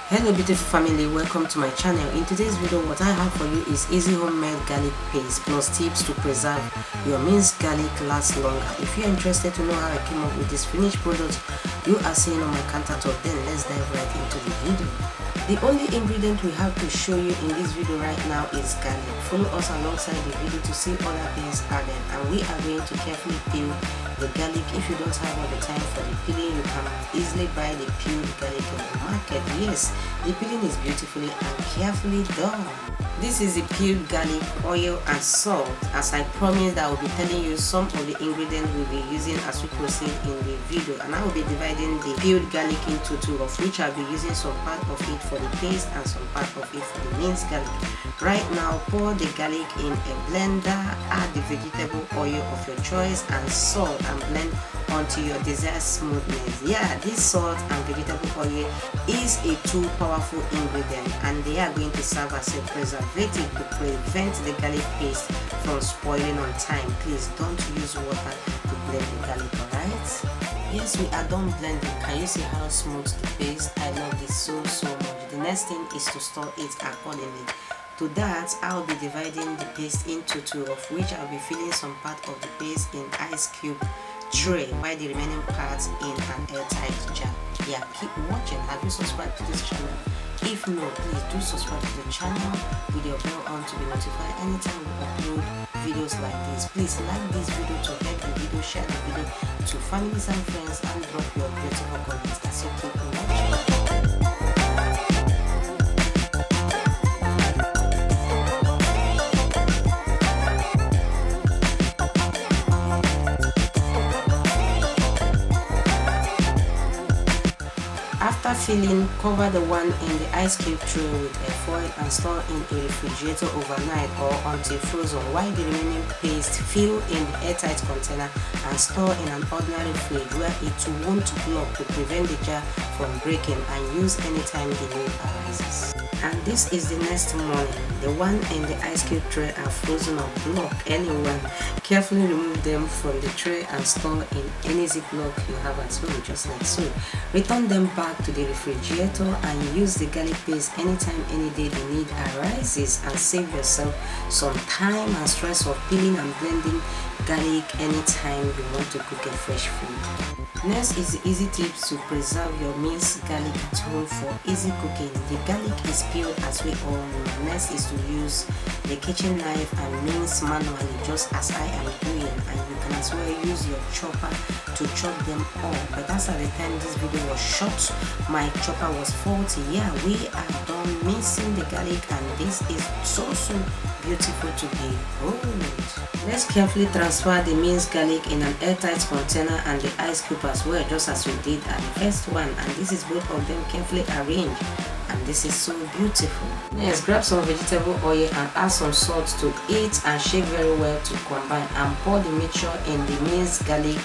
Hello beautiful family, welcome to my channel. In today's video, what I have for you is easy homemade garlic paste plus tips to preserve your minced garlic last longer. If you're interested to know how I came up with this finished product you are seeing on my countertop, then let's dive right into the video. The only ingredient we have to show you in this video right now is garlic. Follow us alongside the video to see other things added, and we are going to carefully peel the garlic. If you don't have all the time for the peeling, you can easily buy the peeled garlic in the market. Yes, the peeling is beautifully and carefully done. This is the peeled garlic, oil and salt. As I promised, I will be telling you some of the ingredients we'll be using as we proceed in the video, and I will be dividing the peeled garlic into two, of which I'll be using some part of it for the paste and some part of it for the minced garlic. Right now, pour the garlic in a blender, add the vegetable oil of your choice and salt, and blend until your desired smoothness. Yeah, this salt and vegetable oil is a two powerful ingredient, and they are going to serve as a preservative to prevent the garlic paste from spoiling on time. Please don't use water to blend the garlic, alright? Yes, we are done blending. Can you see how smooth the paste? I love this so much. The next thing is to store it accordingly. To that, I'll be dividing the paste into two, of which I'll be filling some part of the paste in ice cube tray, while the remaining parts in an airtight jar. Yeah, keep watching. Have you subscribed to this channel? If no, please do subscribe to the channel with your bell on to be notified anytime we upload videos like this. Please like this video to help the video, share the video to families and friends, and drop your beautiful comments as you keep watching. After filling, cover the one in the ice cube tray with a foil and store in a refrigerator overnight or until frozen, while the remaining paste fill in the airtight container and store in an ordinary fridge where it won't block to prevent the jar from breaking, and use anytime the need arises. And this is the next morning. The one in the ice cube tray are frozen or blocked anywhere. Carefully remove them from the tray and store in any ziploc you have at home, just like so. Return them back to the refrigerator and use the garlic paste anytime, any day the need arises, and save yourself some time and stress of peeling and blending garlic anytime you want to cook a fresh food. Next is the easy tips to preserve your minced garlic at home for easy cooking. The garlic is peeled as we all know. Next is to use the kitchen knife and mince manually, just as I am doing, and you can as well use your chopper to chop them all. But as at the time this video was shot, my chopper was faulty. Yeah, we are done mincing the garlic, and this is so beautiful to behold. Let's carefully transfer the minced garlic in an airtight container and the ice cube as well, just as we did at the first one, and this is both of them carefully arranged, and this is so beautiful. Next, grab some vegetable oil and add some salt to it and shake very well to combine, and pour the mixture in the minced garlic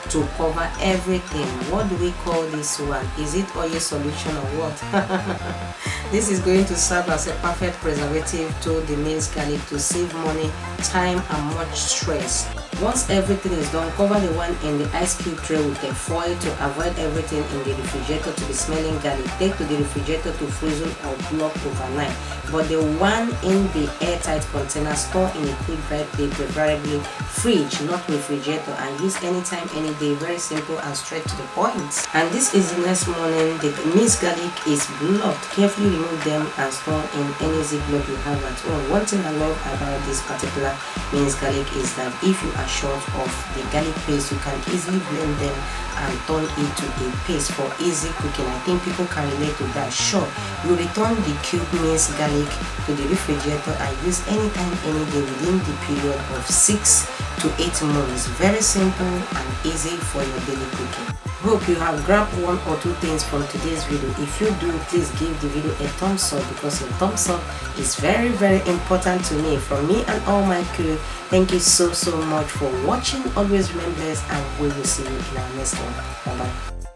to cover everything. What do we call this one? Is it oil solution or what? This is going to serve as a perfect preservative to the minced garlic to save money, time and much stress. Once everything is done, cover the one in the ice cube tray with a foil to avoid everything in the refrigerator to be smelling garlic. Take to the refrigerator to freeze or block overnight, but the one in the airtight container store in a quick dry place, preferably fridge, not refrigerator, and use anytime, any day. Very simple and straight to the point. And this is the next morning. The minced garlic is blocked. Carefully remove them and store in any ziploc you have at home. One thing I love about this particular minced garlic is that if you are short of the garlic paste, you can easily blend them and turn it to a paste for easy cooking. I think people can relate to that. Sure, you return the cube minced garlic to the refrigerator and use anytime, any day within the period of 6 to 8 months. Very simple and easy for your daily cooking. Hope you have grabbed one or two things from today's video. If you do, please give the video a thumbs up, because a thumbs up is very important to me. From me and all my crew, thank you so much for watching. Always remain blessed, and we will see you in our next one. Bye bye.